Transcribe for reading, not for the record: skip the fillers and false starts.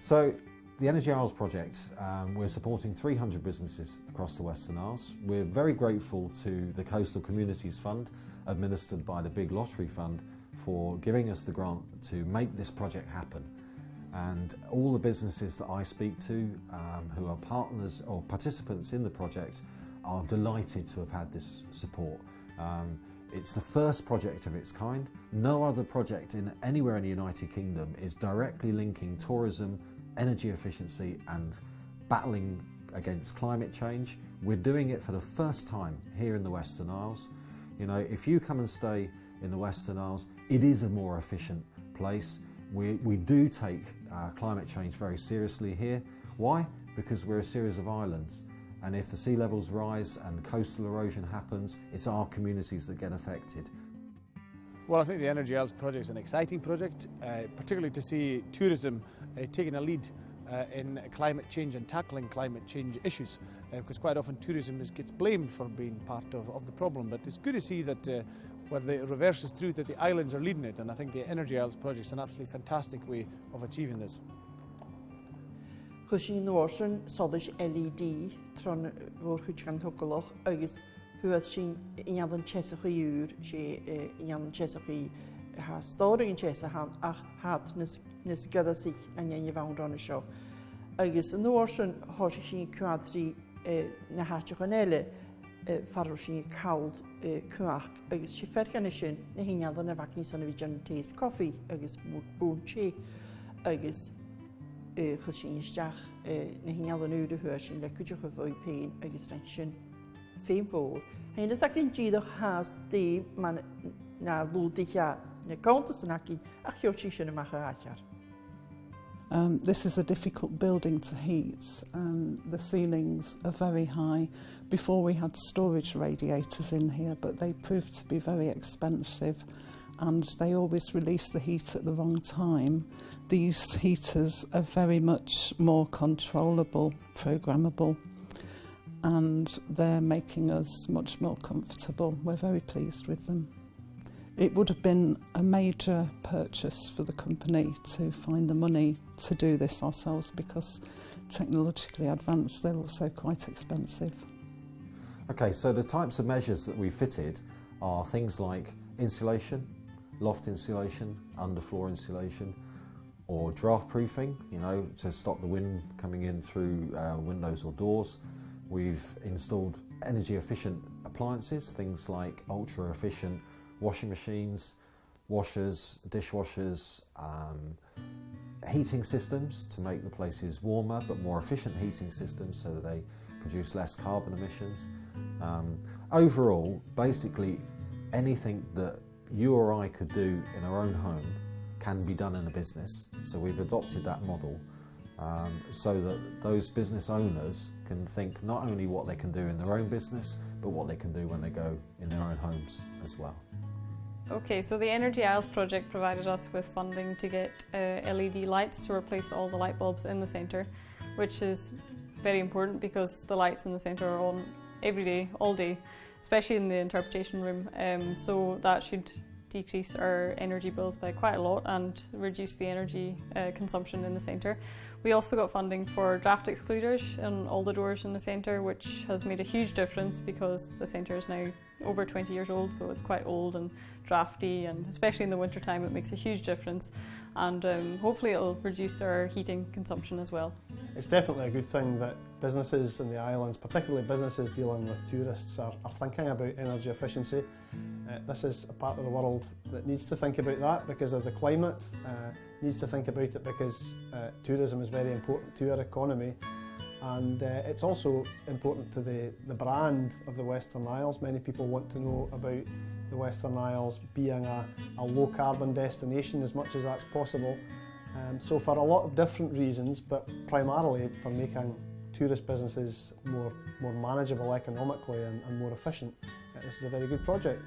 So the Energy Isles project, we're supporting 300 businesses across the Western Isles. We're very grateful to the Coastal Communities Fund, administered by the Big Lottery Fund, for giving us the grant to make this project happen. And all the businesses that I speak to who are partners or participants in the project are delighted to have had this support. It's the first project of its kind. No other project anywhere in the United Kingdom is directly linking tourism, energy efficiency and battling against climate change. We're doing it for the first time here in the Western Isles. You know, if you come and stay in the Western Isles, it is a more efficient place. We do take climate change very seriously here. Why? Because we're a series of islands, and if the sea levels rise and coastal erosion happens, it's our communities that get affected. Well, I think the Energy Isles project is an exciting project, particularly to see tourism taking a lead in climate change and tackling climate change issues, because quite often tourism gets blamed for being part of the problem. But it's good to see that where the reverse is true, that the islands are leading it, and I think the Energy Isles project is an absolutely fantastic way of achieving this. Chushin Norsen sodis LED tron vorchuchan hokoloch agus huat sin inyan chesachiur she inyan chesachi ha storing chesahan ach hat nes gadasik an yan found on a show agus Norsen hoshin quadri na hatchanele faroshin cold kuach agus she ferganishin na hinyan na vakin son vision taste coffee agus bunchi agus chushin isteach na hinyan nu de huashin le kujo foi pain agus tension féimbór. Hein is ac yn gydwch has di man na lwdicha na gauntas yn ac ach yw'r tisio na macha achar. This is a difficult building to heat. The ceilings are very high. Before we had storage radiators in here, but they proved to be very expensive and they always release the heat at the wrong time. These heaters are very much more controllable, programmable, and they're making us much more comfortable. We're very pleased with them. It would have been a major purchase for the company to find the money to do this ourselves because technologically advanced, they're also quite expensive. Okay, so the types of measures that we fitted are things like insulation, loft insulation, underfloor insulation, or draft proofing, you know, to stop the wind coming in through windows or doors. We've installed energy efficient appliances, things like ultra efficient washing machines, washers, dishwashers, heating systems to make the places warmer, but more efficient heating systems so that they produce less carbon emissions. Overall, basically anything that you or I could do in our own home can be done in a business. So we've adopted that model so that those business owners can think not only what they can do in their own business, but what they can do when they go in their own homes as well. Okay, so the Energy Isles project provided us with funding to get LED lights to replace all the light bulbs in the centre, which is very important because the lights in the centre are on every day, all day, especially in the interpretation room. So that should decrease our energy bills by quite a lot and reduce the energy consumption in the centre. We also got funding for draft excluders in all the doors in the centre, which has made a huge difference because the centre is now over 20 years old, so it's quite old and drafty, and especially in the winter time it makes a huge difference, and hopefully it'll reduce our heating consumption as well. It's definitely a good thing that businesses in the islands, particularly businesses dealing with tourists, are thinking about energy efficiency. This is a part of the world that needs to think about that because of the climate, needs to think about it because tourism is very important to our economy, and it's also important to the brand of the Western Isles. Many people want to know about the Western Isles being a low carbon destination as much as that's possible. So for a lot of different reasons, but primarily for making tourist businesses more manageable economically and more efficient, this is a very good project.